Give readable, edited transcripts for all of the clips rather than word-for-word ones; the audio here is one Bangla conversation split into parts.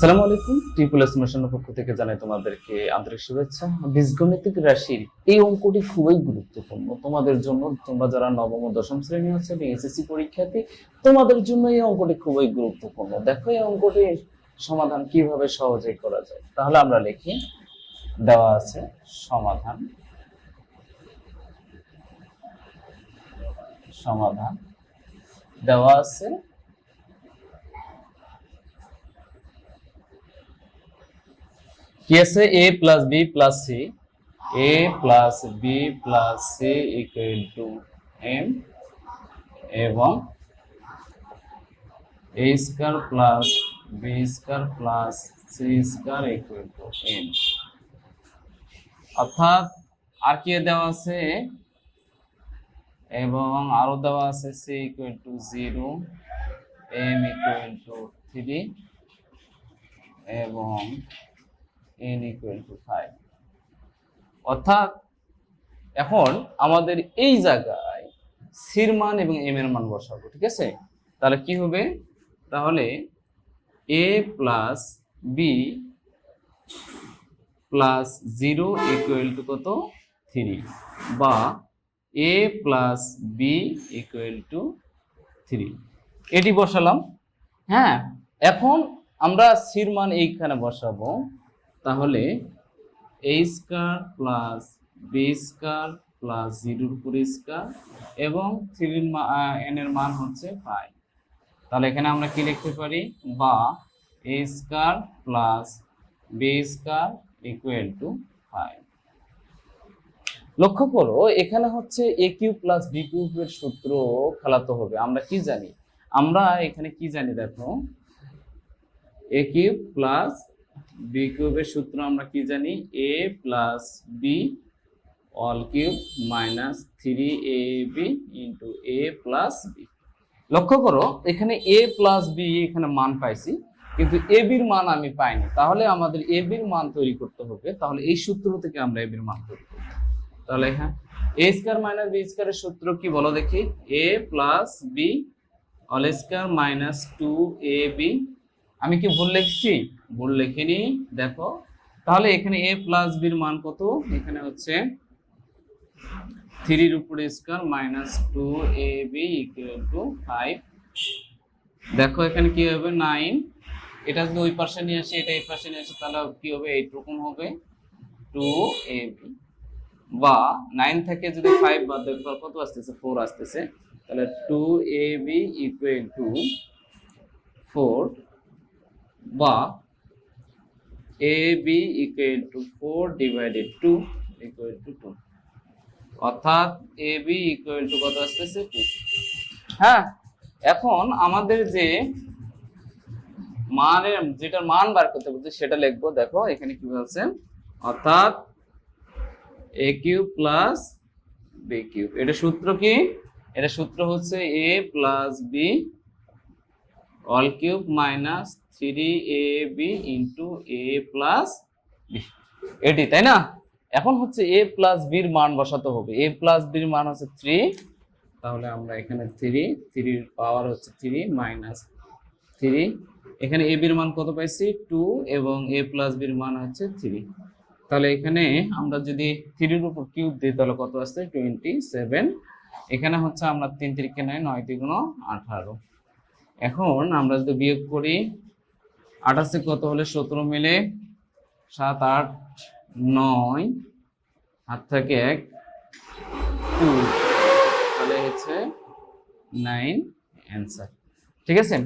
আসসালামু আলাইকুম। ট্রিপল এস্টিমেশনের পক্ষ থেকে জানাই তোমাদেরকে আন্তরিক শুভেচ্ছা। বীজগণিতিক রাশির এই অঙ্কটি খুবই গুরুত্বপূর্ণ তোমাদের জন্য। তোমরা যারা নবম ও দশম শ্রেণী আছে এবং এসএসসি পরীক্ষার্থী, তোমাদের জন্য এই অঙ্কটি খুবই গুরুত্বপূর্ণ। দেখো এই অঙ্কটির সমাধান কিভাবে সহজেই করা যায়। তাহলে আমরা লিখি, দেওয়া আছে সমাধান সমাধান দেওয়া আছে কি আছে, a plus b plus c, a plus b plus c equal to m, এবং a square plus b square plus c square equal to m. অর্থাৎ আর কি দেওয়া আছে, এবং আরো দেওয়া আছে c equal to 0, m equal to 3 এবং n equal to 5। অর্থাৎ এখন আমাদের এই জায়গায় সির মান এবং এম এর মান বসাবো, ঠিক আছে? তাহলে কি হবে, তাহলে a plus b plus 0 equal to কত, 3, বা a plus b equal to 3, এটি বসালাম। হ্যাঁ, এখন আমরা সির মান এইখানে বসাবো। তাহলে a square plus b square plus 0 উপর স্কয়ার এবং 3 n এর মান হচ্ছে 5। তাহলে এখানে আমরা কি লিখতে পারি, বা a square plus b square equal to 5। লক্ষ্য করো এখানে হচ্ছে a কিউব প্লাস b কিউবের সূত্র খেলাতে হবে। আমরা কি জানি, আমরা এখানে কি জানি, দেখো a কিউব প্লাস বি কিউবের সূত্র আমরা কি জানি, a plus b all cube minus 3ab into a plus b. লক্ষ্য করো এখানে a প্লাস বি এখানে মান পাইছি, কিন্তু a বির মান আমি পাইনি। তাহলে আমাদের a বির মান তৈরি করতে হবে। তাহলে এই সূত্র থেকে আমরা a বির মান তৈরি করব। তাহলে হ্যাঁ, a স্কয়ার মাইনাস বি স্কয়ারের সূত্র কি বলো দেখি, a plus b all square minus 2ab। আমি কি ভুল লিখছি? ভুল লিখিনি, দেখো। তাহলে এখানে a প্লাস বির মান কত, এখানে হচ্ছে 3 এর উপরে square minus 2ab equal to 5। দেখো এখানে কি হবে, 9। এটা যদি ওই পাশে নিয়ে আসে, এটা এই পাশে নিয়ে আসে, তাহলে কি হবে, এইরকম হবে 2ab, বা 9 থেকে যদি 5 বাদ দেব কত আসতেছে, 4 আসতেছে। তাহলে 2ab ইকুয়াল টু 4, বা ab equal to 4 divided 2 equal to 2। অর্থাৎ ab ইকুয়াল টু কত আসতেছে, 2। হ্যাঁ, এখন আমাদের যে মানের, যেটার মান বার করতে বলছে সেটা লিখবো। দেখো এখানে কি বলছে, অর্থাৎ a cube plus b cube, এটা সূত্র কি, এটা সূত্র হচ্ছে a plus b all cube minus 3ab into a plus b, এটি, তাই না? এখন হচ্ছে a প্লাস বির মান বসাতে হবে। a প্লাস বির মান হচ্ছে 3, তাহলে আমরা এখানে 3 এর পাওয়ার হচ্ছে 3 মাইনাস 3, এখানে a বির মান কত পাইছি, 2, এবং a প্লাস বির মান হচ্ছে 3। তাহলে এখানে আমরা যদি 3 এর উপর কিউব দিই তাহলে কত আসছে, 27। এখানে হচ্ছে আমরা 3 3 9, 9 3 18। এখন আমরা যদি বিয়োগ করি, 28 কত হলে 17 মিলে 7 8 9, হাত থেকে 1 2, তাহলে হচ্ছে 9 অ্যান্সার। ঠিক আছে,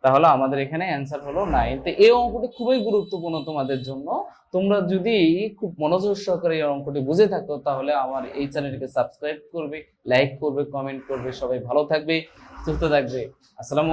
তাহলে আমাদের এখানে অ্যান্সার হলো 9। তো এই অঙ্কটি খুবই গুরুত্বপূর্ণ তোমাদের জন্য। তোমরা যদি খুব মনোযোগ সহকারে এই অঙ্কটি বুঝে থাকো তাহলে আমার এই চ্যানেলটিকে সাবস্ক্রাইব করবে, লাইক করবে, কমেন্ট করবে। সবাই ভালো থাকবে, সুস্থ থাকবে। আসসালামু